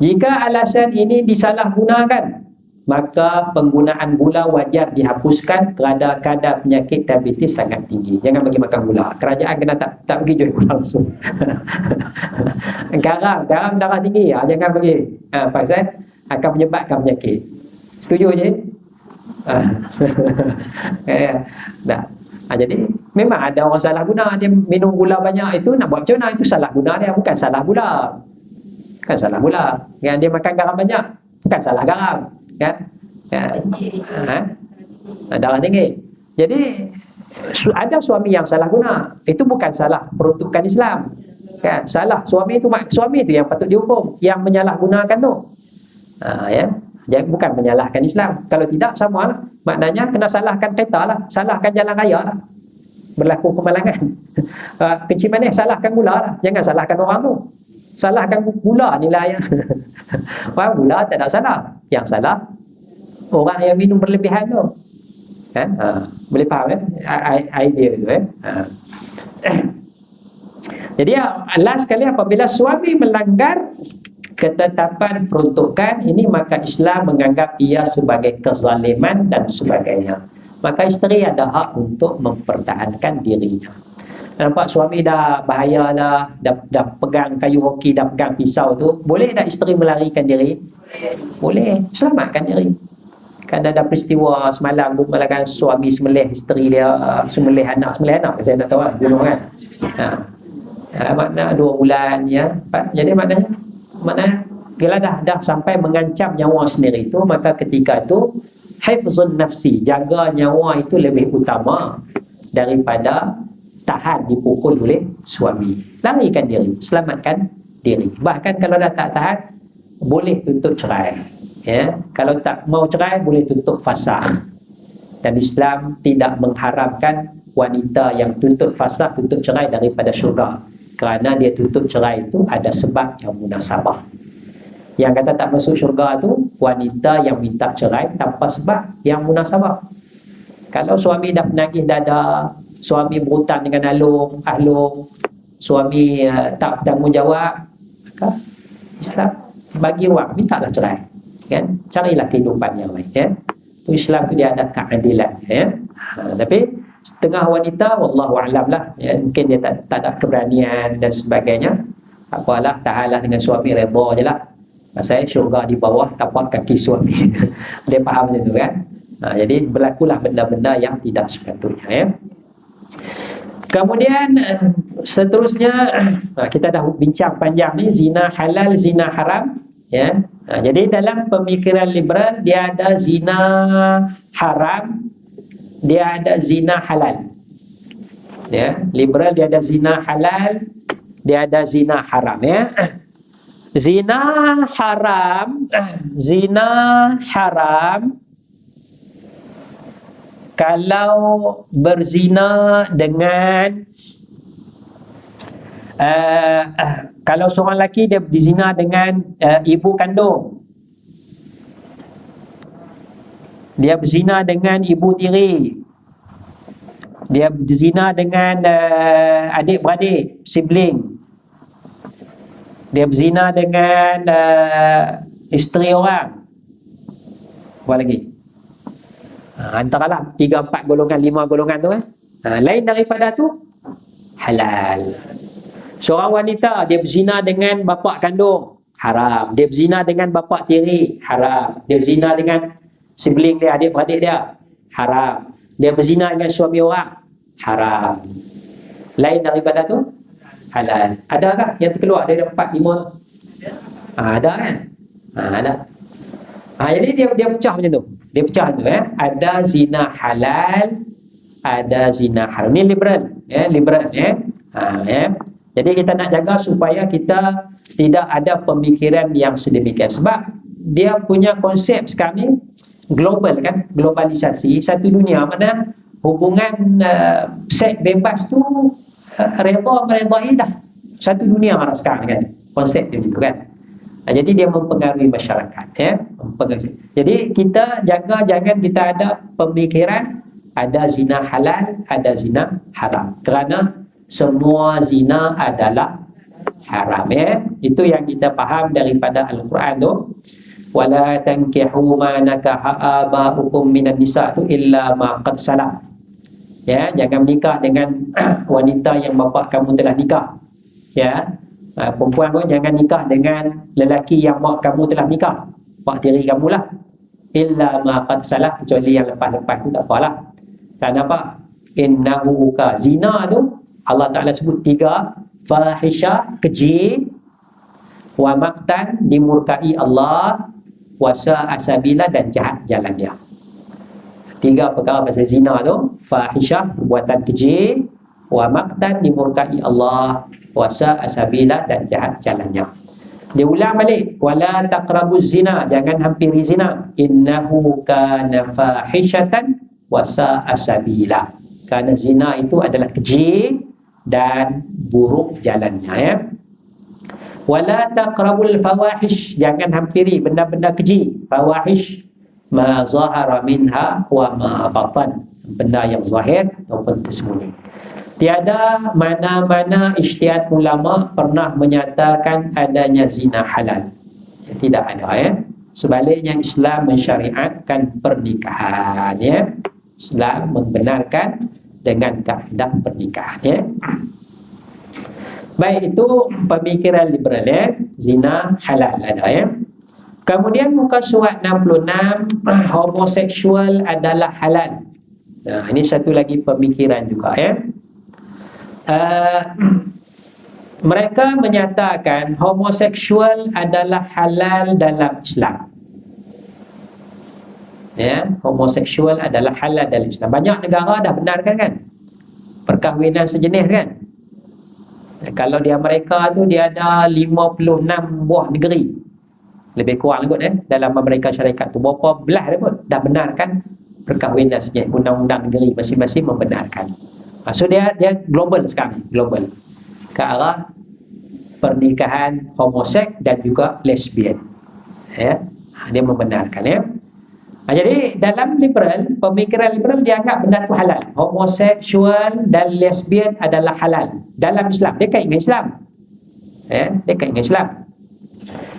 A: Jika alasan ini disalahgunakan, maka penggunaan gula wajar dihapuskan kerana kadar penyakit diabetes sangat tinggi. Jangan bagi makan gula. Kerajaan kena tak bagi jual gula langsung. Garam darah tinggi, jangan bagi. Pasal akan menyebabkan penyakit. Setuju je? Jadi memang ada orang salah guna, dia minum gula banyak, itu nak buat macam mana? Itu salah guna dia, bukan salah gula. Bukan salah gula. Dia makan garam banyak, bukan salah garam. Darah tinggi. Jadi ada suami yang salah guna, itu bukan salah peruntukan Islam. Salah suami itu yang patut dihukum, yang menyalahgunakan tu. Bukan menyalahkan Islam. Kalau tidak, sama lah. Maknanya kena salahkan kereta lah, salahkan jalan raya lah, berlaku kemalangan. Kencing manis, salahkan gula lah, jangan salahkan orang tu. Salahkan gula nilai. Gula tak ada salah, yang salah orang yang minum berlebihan tu. Boleh faham idea tu Jadi last sekali, apabila suami melanggar ketetapan peruntukan ini, maka Islam menganggap ia sebagai kezaliman dan sebagainya. Maka isteri ada hak untuk mempertahankan dirinya. Nampak suami dah bahaya dah pegang kayu hoki, dah pegang pisau tu, boleh tak isteri melarikan diri? Boleh, selamatkan diri. Kan ada peristiwa semalam bukan suami sembelih isteri dia, sembelih anak, saya tak tahu lah dulu kan. Makna 2 bulan jadi maknanya bila dah sampai mengancam nyawa sendiri itu, maka ketika itu hifzun nafsi, jaga nyawa itu lebih utama daripada tahan dipukul oleh suami. Larikan diri, selamatkan diri. Bahkan kalau dah tak tahan, boleh tuntut cerai. Kalau tak mau cerai, boleh tuntut fasakh. Dan Islam tidak mengharamkan wanita yang tuntut fasakh, tuntut cerai daripada syurga, kerana dia tuntut cerai itu ada sebab yang munasabah. Yang kata tak masuk syurga tu wanita yang minta cerai tanpa sebab yang munasabah. Kalau suami dah penagih dada, suami berhutang dengan ahlung, suami tak bertanggungjawab, maka Islam bagi ruang, mintalah cerai. Carilah kehidupan yang lain. Tu Islam tu dia ada keadilan. Tapi setengah wanita, wallahu a'lam lah, mungkin dia tak ada keberanian dan sebagainya. Apalah, tahanlah dengan suami, redha je lah. Pasal syurga di bawah tapak kaki suami. Dia faham macam tu kan. Jadi berlakulah benda-benda yang tidak sepatutnya. Kemudian seterusnya, kita dah bincang panjang ni, zina halal, zina haram. Jadi dalam pemikiran liberal, dia ada zina haram, dia ada zina halal. Liberal dia ada zina halal, dia ada zina haram. Zina haram kalau berzina dengan kalau seorang lelaki dia berzina dengan ibu kandung, dia berzina dengan ibu tiri, dia berzina dengan adik-beradik, sibling, dia berzina dengan isteri orang, apa lagi? Antaralah 3, 4 golongan, 5 golongan tu Lain daripada tu halal. Seorang wanita dia berzina dengan bapa kandung, haram. Dia berzina dengan bapa tiri, haram. Dia berzina dengan sibling dia, adik-beradik dia, haram. Dia berzina dengan suami orang, haram. Lain daripada tu halal. Adakah yang terkeluar dari 4, 5 tu? Ada kan? Ada. Jadi dia pecah macam tu. Dia pecah tu Ada zina halal, ada zina haram. Ni liberal, liberal Jadi kita nak jaga supaya kita tidak ada pemikiran yang sedemikian. Sebab dia punya konsep sekarang ni global kan, globalisasi, satu dunia mana hubungan seks bebas tu redha dah. Satu dunia mana sekarang kan. Konsep dia begitu kan. Jadi dia mempengaruhi masyarakat mempengaruhi. Jadi kita jaga jangan kita ada pemikiran ada zina halal, ada zina haram. Kerana semua zina adalah haram Itu yang kita faham daripada Al-Quran tu. Wala tankihu ma nakaha aba'ukum minan nisa tu illa ma qad salaf. Jangan menikah dengan wanita yang bapa kamu telah nikah. Perempuan pun jangan nikah dengan lelaki yang mak kamu telah nikah, mak tiri kamu lah. Illa ma qad salaf, kecuali yang lepas-lepas tu tak apalah. Kenapa? Innahu ka zina tu Allah Ta'ala sebut 3, fahisha, keji, wa maqtan, dimurkai Allah, wa sa'a sabila, dan jahat jalan dia. 3 perkara pasal zina tu, fahisha, perbuatan keji, wa maqtan, dimurkai Allah, wa sa'a sabila, dan jahat jalannya. Dia ulang balik, wala taqrabuz zina, jangan hampiri zina, innahu kana fahishatan wa sa'a sabila. Kerana zina itu adalah keji dan buruk jalannya Wala taqrabul fawahish, jangan hampiri benda-benda keji. Fawahish ma zahara minha wa ma batan, benda yang zahir ataupun tersembunyi. Tiada mana-mana ijtihad ulama pernah menyatakan adanya zina halal. Tidak ada Sebaliknya Islam mensyariatkan pernikahan Islam membenarkan dengan kaedah pernikahan Baik, itu pemikiran liberal zina halal ada Kemudian muka surat 66, homoseksual adalah halal. Nah, ini satu lagi pemikiran juga mereka menyatakan homoseksual adalah halal dalam Islam. Homoseksual adalah halal dalam Islam. Banyak negara dah benarkan kan perkahwinan sejenis kan. Kalau di Amerika tu dia ada 56 buah negeri, lebih kurang kot dalam Amerika Syarikat tu berapa belah dia pun dah benarkan perkahwinan sejenis. Undang-undang negeri masing-masing membenarkan. So dia global sekarang, global ke arah pernikahan homoseks dan juga lesbian. Dia membenarkan Jadi dalam liberal, pemikiran liberal dianggap benda tu halal. Homoseksual dan lesbian adalah halal dalam Islam. Dia kait dengan Islam. Dia kait dengan Islam.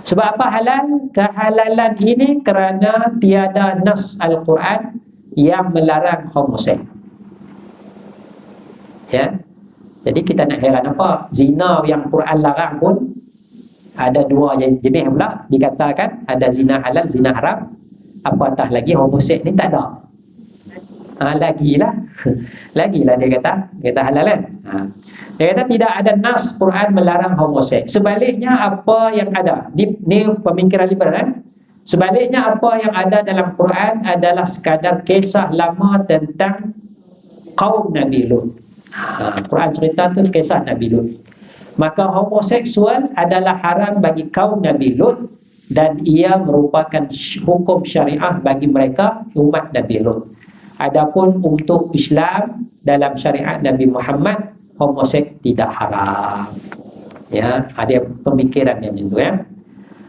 A: Sebab apa halal? Kehalalan ini kerana tiada nas Al-Quran yang melarang homoseks. Jadi kita nak heran apa? Zina yang Quran larang pun ada 2 jenis pula dikatakan, ada zina halal, zina haram. Apatah lagi homoseks ni tak ada. Lagilah dia kata halal kan. Dia kata tidak ada nas Quran melarang homoseks. Sebaliknya apa yang ada ni pemikiran liberal sebaliknya apa yang ada dalam Quran adalah sekadar kisah lama tentang kaum Nabi Lut. Quran cerita tu kisah Nabi Lut. Maka homoseksual adalah haram bagi kaum Nabi Lut dan ia merupakan hukum syariah bagi mereka umat Nabi Lut. Adapun untuk Islam dalam syariat Nabi Muhammad, homoseks tidak haram. Ada pemikiran yang macam tu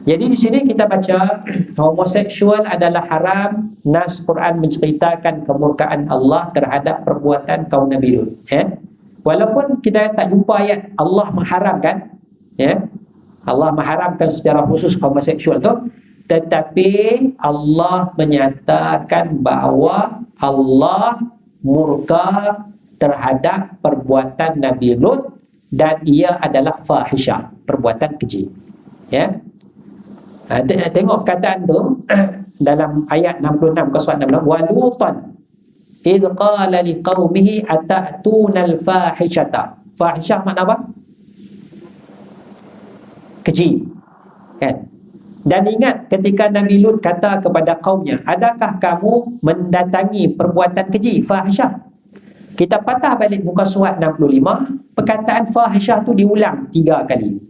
A: Jadi di sini kita baca homoseksual adalah haram. Nas Quran menceritakan kemurkaan Allah terhadap perbuatan kaum Nabi Lut. Walaupun kita tak jumpa ayat Allah mengharamkan, Allah mengharamkan secara khusus homoseksual tu, tetapi Allah menyatakan bahawa Allah murka terhadap perbuatan Nabi Lut, dan ia adalah fahisyah, perbuatan keji. Ya. Tengok perkataan tu dalam ayat 66 ke surat 66, walutan idh qala liqaumihi ata'tunal fahishata. Fahisyah makna apa? Keji. Kan? Dan ingat ketika Nabi Lut kata kepada kaumnya, adakah kamu mendatangi perbuatan keji, fahisyah? Kita patah balik muka surat 65, perkataan fahisyah tu diulang 3 kali.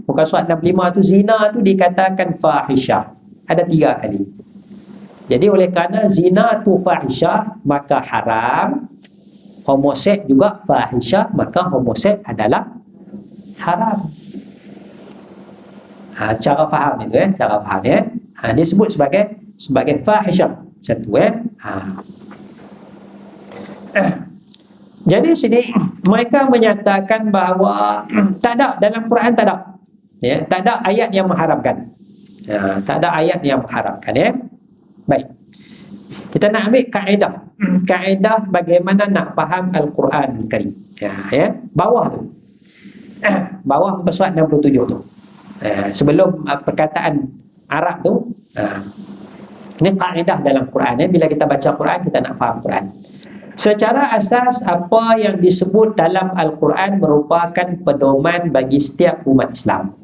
A: Muka surat 65 tu, zina tu dikatakan fahisyah ada 3 kali. Jadi oleh kerana zina tu fahisyah maka haram, homoseks juga fahisyah maka homoseks adalah haram. Cara faham itu, cara faham ya. Dia sebut sebagai fahisyah satu. Jadi sini mereka menyatakan bahawa tak ada dalam Quran, tak ada, ya, tak ada ayat yang mengharamkan. Tak ada ayat yang mengharamkan, ya. Baik, kita nak ambil kaedah bagaimana nak faham Al-Quran Karim. Ya, bawah tu, bawah muka surat 67 tu, sebelum perkataan Arab tu, ini kaedah dalam Quran, ya. Bila kita baca Quran, kita nak faham Quran. Secara asas, apa yang disebut dalam Al-Quran merupakan pedoman bagi setiap umat Islam.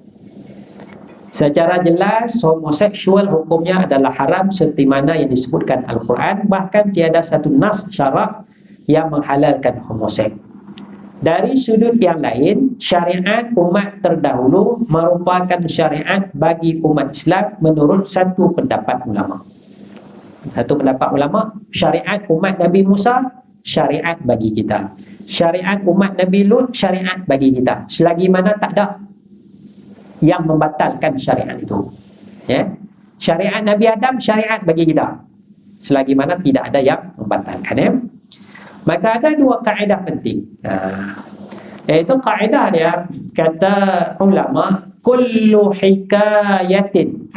A: Secara jelas, homoseksual hukumnya adalah haram seperti mana yang disebutkan Al-Quran. Bahkan tiada satu nas syarak yang menghalalkan homoseks. Dari sudut yang lain, syariat umat terdahulu merupakan syariat bagi umat Islam menurut satu pendapat ulama. Satu pendapat ulama, syariat umat Nabi Musa, syariat bagi kita. Syariat umat Nabi Lut, syariat bagi kita. Selagi mana tak ada yang membatalkan syariat itu. Ya. Syariat Nabi Adam, syariat bagi kita. Selagi mana tidak ada yang membatalkan. Ya. Maka ada 2 kaedah penting. Iaitu kaedah dia, kata ulama, kullu hikayatin.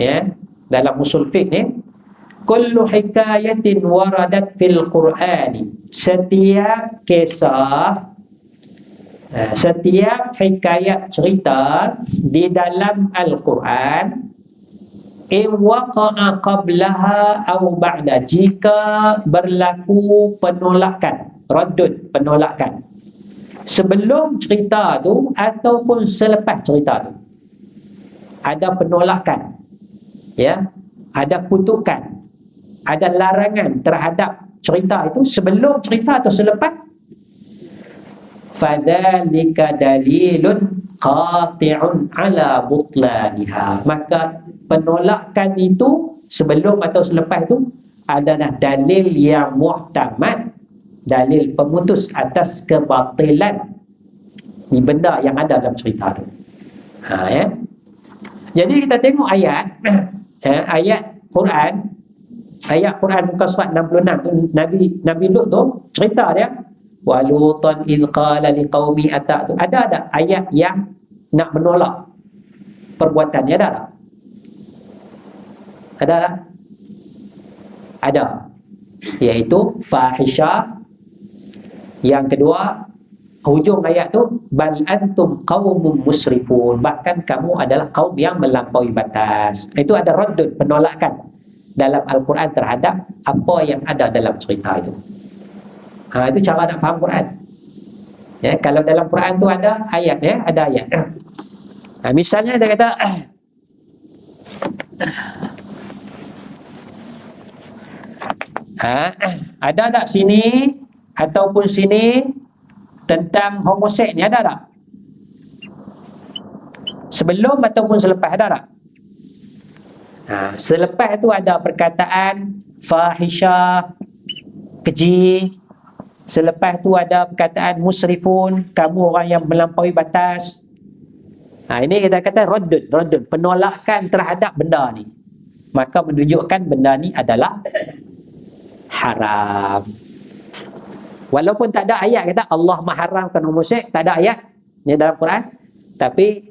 A: Ya. Dalam usul fiqh ni, kullu hikayatin waradat fil Qur'ani. Setiap kisah, setiap hikayat cerita di dalam Al-Quran, in waqa'a qablaha aw ba'da, jika berlaku penolakan, raddud, penolakan, sebelum cerita tu ataupun selepas cerita tu, ada penolakan, ya, ada kutukan, ada larangan terhadap cerita itu sebelum cerita atau selepas, fadzalika dalilun qati'un ala butlaniha, maka penolakan itu sebelum atau selepas itu adalah dalil yang muhtamad, dalil pemutus atas kebatilan ni benda yang ada dalam cerita itu. Ya. Jadi kita tengok ayat ayat Quran muka surat 66 tu, Nabi Lut tu cerita dia, walutan idh qala liqaumi ata'tu. Ada ayat yang nak menolak perbuatannya, ada tak? Ada tak? Ada. Iaitu fahisyah. Yang kedua, hujung ayat tu, bal antum qaumun musrifun, bahkan kamu adalah kaum yang melampaui batas. Itu ada raddud, penolakan dalam Al-Quran terhadap apa yang ada dalam cerita itu. Itu cara nak faham Quran. Ya, kalau dalam Quran tu ada ayat, ya, ada ayat. Misalnya dia kata, ada tak sini ataupun sini tentang homoseks ni, ada tak? Sebelum ataupun selepas, ada tak? Selepas tu ada perkataan fahisyah, keji. Selepas tu ada perkataan musrifun, kamu orang yang melampaui batas. Ini kita kata raddud, penolakan terhadap benda ni. Maka menunjukkan benda ni adalah haram. Walaupun tak ada ayat kata Allah mengharamkan homoseks, tak ada ayat ni dalam Quran, tapi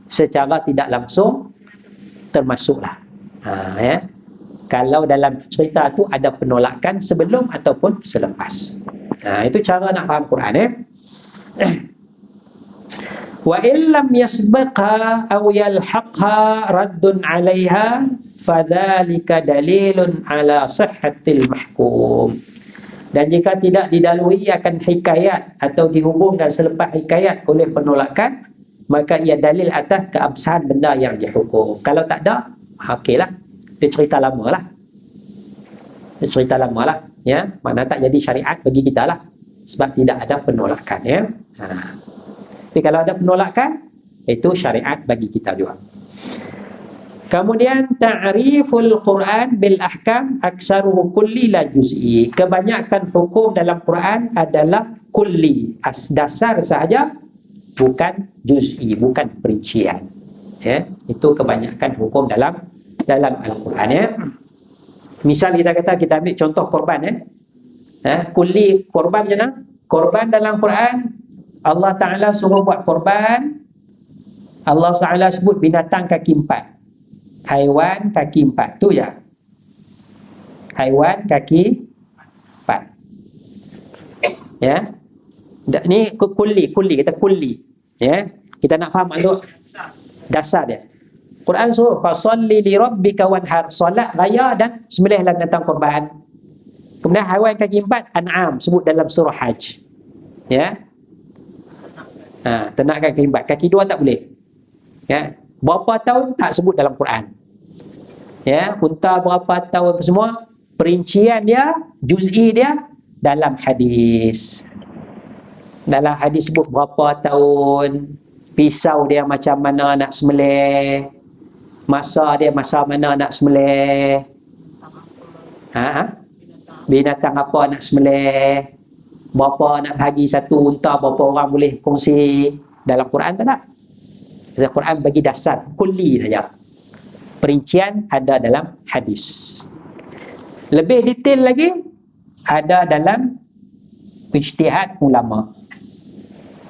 A: secara tidak langsung termasuklah. Ya. kalau dalam cerita tu ada penolakan sebelum ataupun selepas. Itu cara nak faham Quran. Wa illam yasbiqha aw yalhaqha raddun 'alayha fadzalika dalilun 'ala sihhatil mahkum. Dan jika tidak didahului akan hikayat atau dihubungkan selepas hikayat oleh penolakan, maka ia dalil atas keabsahan benda yang dihukum. Kalau tak ada, okeylah, dia cerita lama lah. Dia cerita lama lah, ya. Mana tak jadi syariat bagi kita lah, sebab tidak ada penolakan, ya. Tapi kalau ada penolakan, itu syariat bagi kita juga. Kemudian ta'riful Quran bil ahkam aksaruhu kulli la juz'i. Kebanyakan hukum dalam Quran adalah kulli, dasar sahaja, bukan juz'i, bukan perincian. Ya, itu kebanyakan hukum dalam Al-Quran, ya. Misal kita kata, kita ambil contoh korban, ya. Kulli korban je nak. Korban dalam Quran, Allah Ta'ala suruh buat korban. Allah Ta'ala sebut binatang kaki 4, haiwan kaki 4 tu, ya. Haiwan kaki 4, ya. Ni kulli, kita kulli, ya. Kita nak faham tu dasar dia. Quran suruh fasalli li rabbika wanhar, solat raya dan sembelihlah binatang korban. Kemudian haiwan kaki 4 an'am sebut dalam surah Hajj, ya. Ternak kaki 4, kaki 2 tak boleh, ya. Berapa tahun tak sebut dalam Quran, ya. Unta berapa tahun semua, perincian dia, juz'i dia dalam hadis. Dalam hadis sebut berapa tahun, pisau dia macam mana nak sembelih, masa dia masa mana nak sembelih, binatang apa nak sembelih, berapa nak bagi satu unta, berapa orang boleh kongsi. Dalam Quran tak ada. Dalam Quran bagi dasar kulli saja. Perincian ada dalam hadis. Lebih detail lagi ada dalam ijtihad ulama.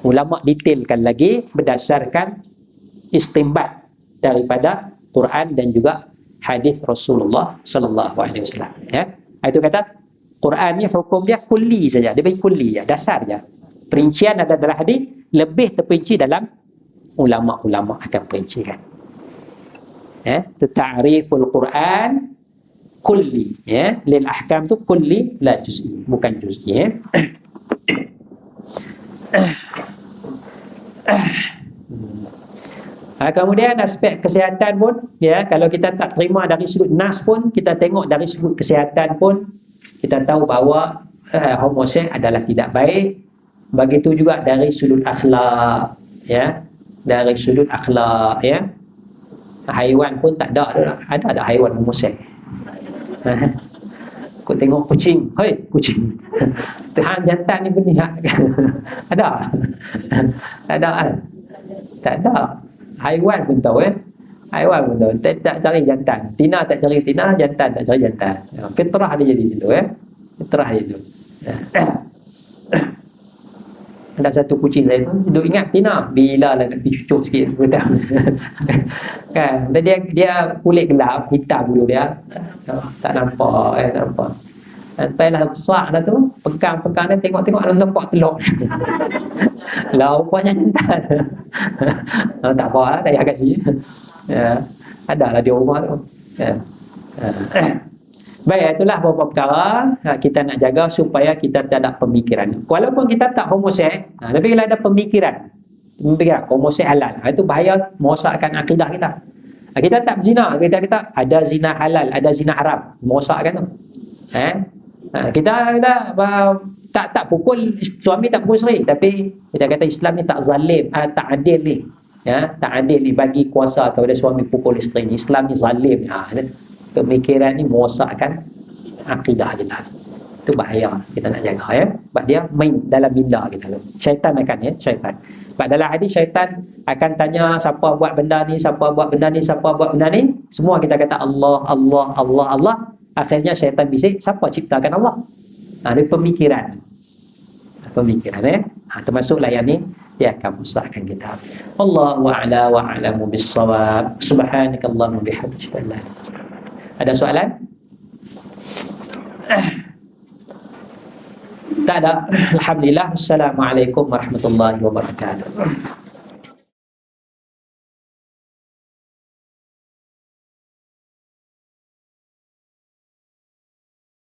A: Ulama detailkan lagi berdasarkan istinbat daripada Quran dan juga hadis Rasulullah sallallahu alaihi wasallam, ya. Itu kata Quran ni hukum dia kulli saja, dia bagi kulli, ya, dasar saja. Perincian ada dalam hadis, lebih terperinci dalam ulama-ulama akan perincikan. Ya, ta'riful Quran kulli, ya. Lil ahkam tu kulli la juz'i, bukan juz'i, ya. Kemudian aspek kesihatan pun, ya, kalau kita tak terima dari sudut nas pun, kita tengok dari sudut kesihatan pun, kita tahu bahawa homoseks adalah tidak baik. Begitu juga dari sudut akhlak, ya, dari sudut akhlak, ya. Haiwan pun tak ada haiwan homoseks. Kau tengok kucing, hei kucing, Tuhan jantan ni bunyi ada? Tak ada kan? Tak ada. Haiwan pun tahu, haiwan pun tahu. Tak cari jantan, tina tak cari tina, jantan tak cari jantan. Fitrah dia jadi gitu, fitrah dia tu. Ada satu kucing saya tu duk ingat tina, bila lah nak pergi cucuk sikit betul. Kan, dia kulit gelap, hitam dulu dia. Tak nampak, tak nampak. Sampailah besar dah tu, pegang dia, tengok ada tempat telur. Lah rupanya jantan. Tak apa lah, tak payah kasih. Ya, adalah di rumah tu. Ya. Baik, itulah beberapa perkara kita nak jaga supaya kita tak ada pemikiran. Walaupun kita tak homoseks, tapi kalau ada pemikiran homoseks halal, itu bahaya, merosakkan akidah kita. Kita tak berzina, kita ada zina halal, ada zina haram, merosakkan tu. Kita tak pukul suami, tak pukul isteri, tapi kita kata Islam ni tak zalim, tak adil ni, ya, tak adil ni bagi kuasa kepada suami pukul isteri ni. Islam ni zalim. Pemikiran ni merosakkan akidah kita. Itu bahaya, kita nak jaga, ya. Sebab dia main dalam minda kita tu. Syaitan akan, ya, syaitan. Sebab dalam hadis syaitan akan tanya siapa buat benda ni, siapa buat benda ni, siapa buat benda ni. Semua kita kata Allah, Allah, Allah, Allah. Akhirnya syaitan bisik, siapa ciptakan Allah? Dia pemikiran. Pemikiran, ya. Termasuklah yang ni, dia akan merosakkan kita. Wallahu a'la wa a'lamu bis-shawab. Subhanakallahumma bihamdika. Ada soalan? Tak ada. Alhamdulillah. Assalamualaikum warahmatullahi wabarakatuh.